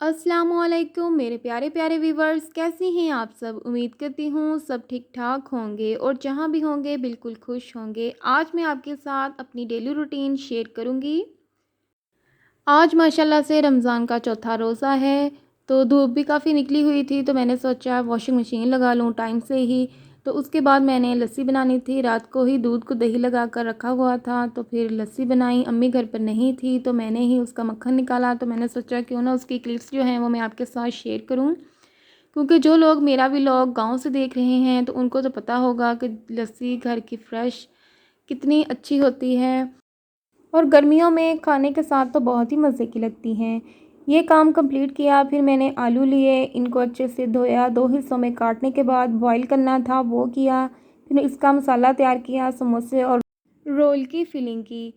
अस्सलामुअलैकुम मेरे प्यारे प्यारे व्यूवर्स, कैसे हैं आप सब। उम्मीद करती हूँ सब ठीक ठाक होंगे और जहाँ भी होंगे बिल्कुल खुश होंगे। आज मैं आपके साथ अपनी डेली रूटीन शेयर करूँगी। आज माशाल्लाह से रमज़ान का चौथा रोज़ा है, तो धूप भी काफ़ी निकली हुई थी, तो मैंने सोचा वॉशिंग मशीन लगा लूँ टाइम से ही। तो उसके बाद मैंने लस्सी बनानी थी, रात को ही दूध को दही लगा कर रखा हुआ था, तो फिर लस्सी बनाई। अम्मी घर पर नहीं थी, तो मैंने ही उसका मक्खन निकाला। तो मैंने सोचा क्यों ना उसकी क्लिप्स जो हैं वो मैं आपके साथ शेयर करूँ, क्योंकि जो लोग मेरा व्लॉग गाँव से देख रहे हैं तो उनको तो पता होगा कि लस्सी घर की फ़्रेश कितनी अच्छी होती है और गर्मियों में खाने के साथ तो बहुत ही मज़े की लगती हैं। ये काम कंप्लीट किया, फिर मैंने आलू लिए, इनको अच्छे से धोया, 2 हिस्सों में काटने के बाद बॉईल करना था वो किया। फिर इसका मसाला तैयार किया, समोसे और रोल की फ़िलिंग की।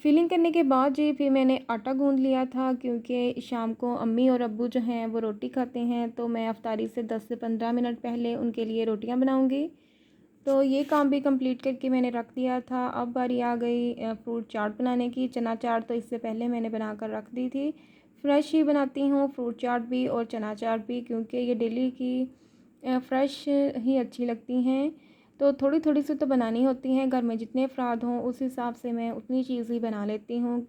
फ़िलिंग करने के बाद जी फिर मैंने आटा गूँध लिया था, क्योंकि शाम को अम्मी और अब्बू जो हैं वो रोटी खाते हैं, तो मैं इफ्तारी से 10 से 15 मिनट पहले उनके लिए रोटियां बनाऊंगी। तो ये काम भी कंप्लीट करके मैंने रख दिया था। अब बारी आ गई फ्रूट चाट बनाने की। चना चाट तो इससे पहले मैंने बना कर रख दी थी। फ़्रेश ही बनाती हूँ फ्रूट चाट भी और चना चाट भी, क्योंकि ये डेली की फ़्रेश ही अच्छी लगती हैं। तो थोड़ी थोड़ी सी तो बनानी होती हैं, घर में जितने अफराद हों उस हिसाब से मैं उतनी चीज़ ही बना लेती हूँ,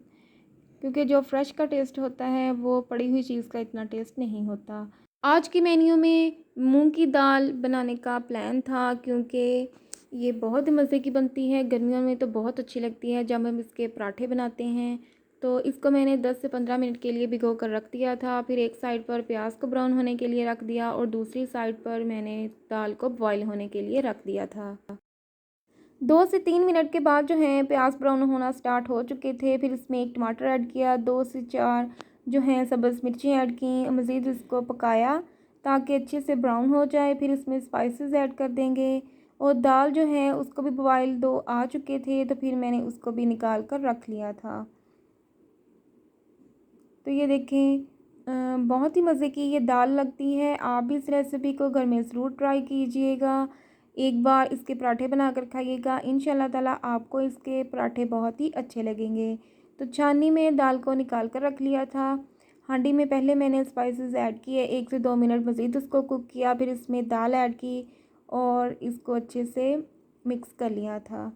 क्योंकि जो फ़्रेश का टेस्ट होता है वो पड़ी हुई चीज़ का इतना टेस्ट नहीं होता। आज के मेन्यू में मूंग की दाल बनाने का प्लान था, क्योंकि ये बहुत मज़े की बनती है, गर्मियों में तो बहुत अच्छी लगती है जब हम इसके पराठे बनाते हैं। तो इसको मैंने 10 से 15 मिनट के लिए भिगो कर रख दिया था। फिर एक साइड पर प्याज को ब्राउन होने के लिए रख दिया और दूसरी साइड पर मैंने दाल को बॉईल होने के लिए रख दिया था। 2 से 3 मिनट के बाद जो है प्याज ब्राउन होना स्टार्ट हो चुके थे। फिर इसमें एक टमाटर ऐड किया, 2 से 4 जो हैं सब्ज़ मिर्ची ऐड की, मज़ीद इसको पकाया ताकि अच्छे से ब्राउन हो जाए। फिर इसमें स्पाइसेस ऐड कर देंगे और दाल जो है उसको भी बॉयल 2 आ चुके थे, तो फिर मैंने उसको भी निकाल कर रख लिया था। तो ये देखें बहुत ही मज़े की ये दाल लगती है। आप भी इस रेसिपी को घर में ज़रूर ट्राई कीजिएगा। एक बार इसके पराठे बनाकर खाइएगा, इंशाल्लाह ताला आपको इसके पराठे बहुत ही अच्छे लगेंगे। तो छाननी में दाल को निकाल कर रख लिया था। हांडी में पहले मैंने स्पाइसेस ऐड किए, 1 से 2 मिनट मज़ीद उसको कुक किया। फिर इसमें दाल ऐड की और इसको अच्छे से मिक्स कर लिया था।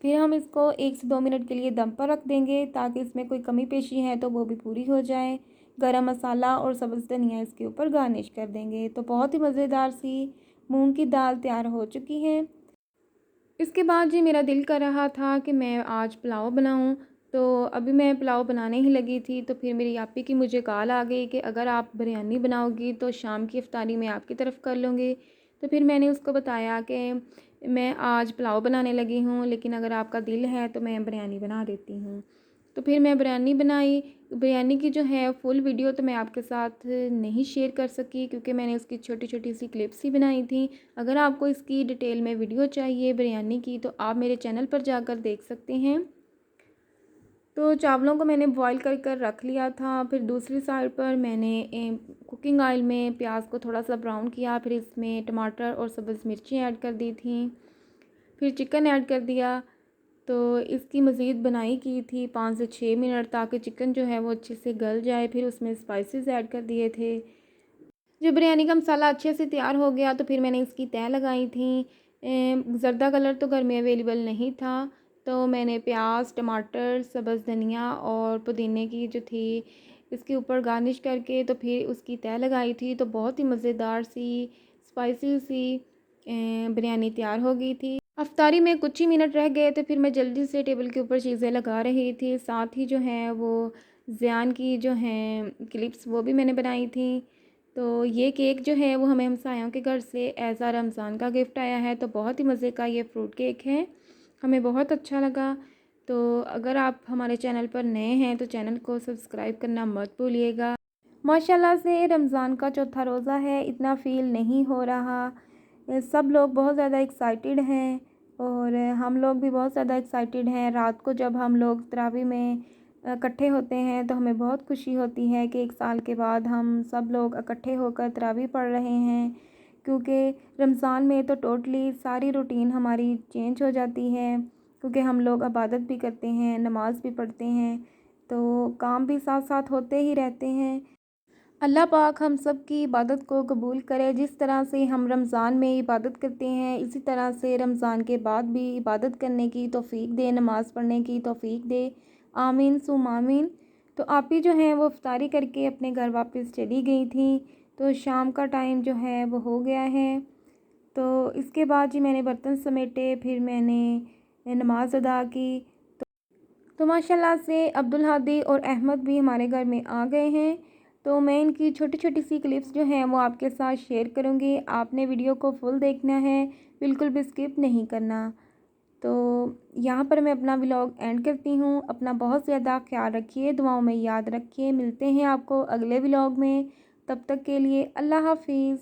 फिर हम इसको 1 से 2 मिनट के लिए दम पर रख देंगे, ताकि इसमें कोई कमी पेशी है तो वो भी पूरी हो जाए। गरम मसाला और सब्ज़ धनिया इसके ऊपर गार्निश कर देंगे। तो बहुत ही मज़ेदार सी मूंग की दाल तैयार हो चुकी है। इसके बाद जी मेरा दिल कर रहा था कि मैं आज पुलाव बनाऊं, तो अभी मैं पुलाव बनाने ही लगी थी, तो फिर मेरी आपी की मुझे कॉल आ गई कि अगर आप बिरयानी बनाओगी तो शाम की इफ्तारी मैं आपकी तरफ कर लूँगी। तो फिर मैंने उसको बताया कि मैं आज पुलाव बनाने लगी हूँ, लेकिन अगर आपका दिल है तो मैं बिरयानी बना देती हूँ। तो फिर मैं बिरयानी बनाई। बिरयानी की जो है फुल वीडियो तो मैं आपके साथ नहीं शेयर कर सकी, क्योंकि मैंने उसकी छोटी छोटी सी क्लिप्स ही बनाई थी। अगर आपको इसकी डिटेल में वीडियो चाहिए बिरयानी की तो आप मेरे चैनल पर जाकर देख सकते हैं। तो चावलों को मैंने बॉईल कर रख लिया था। फिर दूसरी साइड पर मैंने कुकिंग ऑयल में प्याज को थोड़ा सा ब्राउन किया। फिर इसमें टमाटर और सब्ज़ मिर्ची ऐड कर दी थी। फिर चिकन ऐड कर दिया। तो इसकी मज़ीद बनाई की थी 5 से 6 मिनट, ताकि चिकन जो है वो अच्छे से गल जाए। फिर उसमें स्पाइसेस ऐड कर दिए थे। जब बिरयानी का मसाला अच्छे से तैयार हो गया तो फिर मैंने इसकी तह लगाई थी। ज़र्दा कलर तो घर में अवेलेबल नहीं था, तो मैंने प्याज, टमाटर, सब्ज़ धनिया और पुदीने की जो थी इसके ऊपर गार्निश करके तो फिर उसकी तह लगाई थी। तो बहुत ही मज़ेदार सी स्पाइसी सी बिरयानी तैयार हो गई थी। अफ्तारी में कुछ ही मिनट रह गए थे, फिर मैं जल्दी से टेबल के ऊपर चीज़ें लगा रही थी। साथ ही जो है वो ज़ियान की जो हैं क्लिप्स वो भी मैंने बनाई थी। तो ये केक जो है वो हमें हमसायों के घर से एज़ आ रमज़ान का गिफ्ट आया है। तो बहुत ही मज़े का ये फ्रूट केक है, हमें बहुत अच्छा लगा। तो अगर आप हमारे चैनल पर नए हैं तो चैनल को सब्सक्राइब करना मत भूलिएगा। माशाल्लाह से रमज़ान का चौथा रोज़ा है, इतना फ़ील नहीं हो रहा। सब लोग बहुत ज़्यादा एक्साइटेड हैं और हम लोग भी बहुत ज़्यादा एक्साइटेड हैं। रात को जब हम लोग तरावी में इकट्ठे होते हैं तो हमें बहुत खुशी होती है कि 1 साल के बाद हम सब लोग इकट्ठे होकर तरावी पढ़ रहे हैं, क्योंकि रमज़ान में तो टोटली सारी रूटीन हमारी चेंज हो जाती है, क्योंकि हम लोग इबादत भी करते हैं, नमाज़ भी पढ़ते हैं। तो काम भी साथ साथ होते ही रहते हैं। अल्लाह पाक हम सब की इबादत को कबूल करे। जिस तरह से हम रमज़ान में इबादत करते हैं, इसी तरह से रमज़ान के बाद भी इबादत करने की तौफ़ीक दे, नमाज़ पढ़ने की तौफ़ीक दे। आमीन सुम्मा आमीन। तो आप ही जो हैं वो इफ्तारी करके अपने घर वापस चली गई थी। तो शाम का टाइम जो है वो हो गया है। तो इसके बाद जी मैंने बर्तन समेटे, फिर मैंने नमाज़ अदा की। तो माशाल्लाह से अब्दुल हादी और अहमद भी हमारे घर में आ गए हैं। तो मैं इनकी छोटी छोटी सी क्लिप्स जो हैं वो आपके साथ शेयर करूँगी। आपने वीडियो को फुल देखना है, बिल्कुल भी स्किप नहीं करना। तो यहाँ पर मैं अपना व्लॉग एंड करती हूँ। अपना बहुत ज़्यादा ख्याल रखिए, दुआओं में याद रखिए। मिलते हैं आपको अगले व्लॉग में। तब तक के लिए अल्लाह हाफिज़।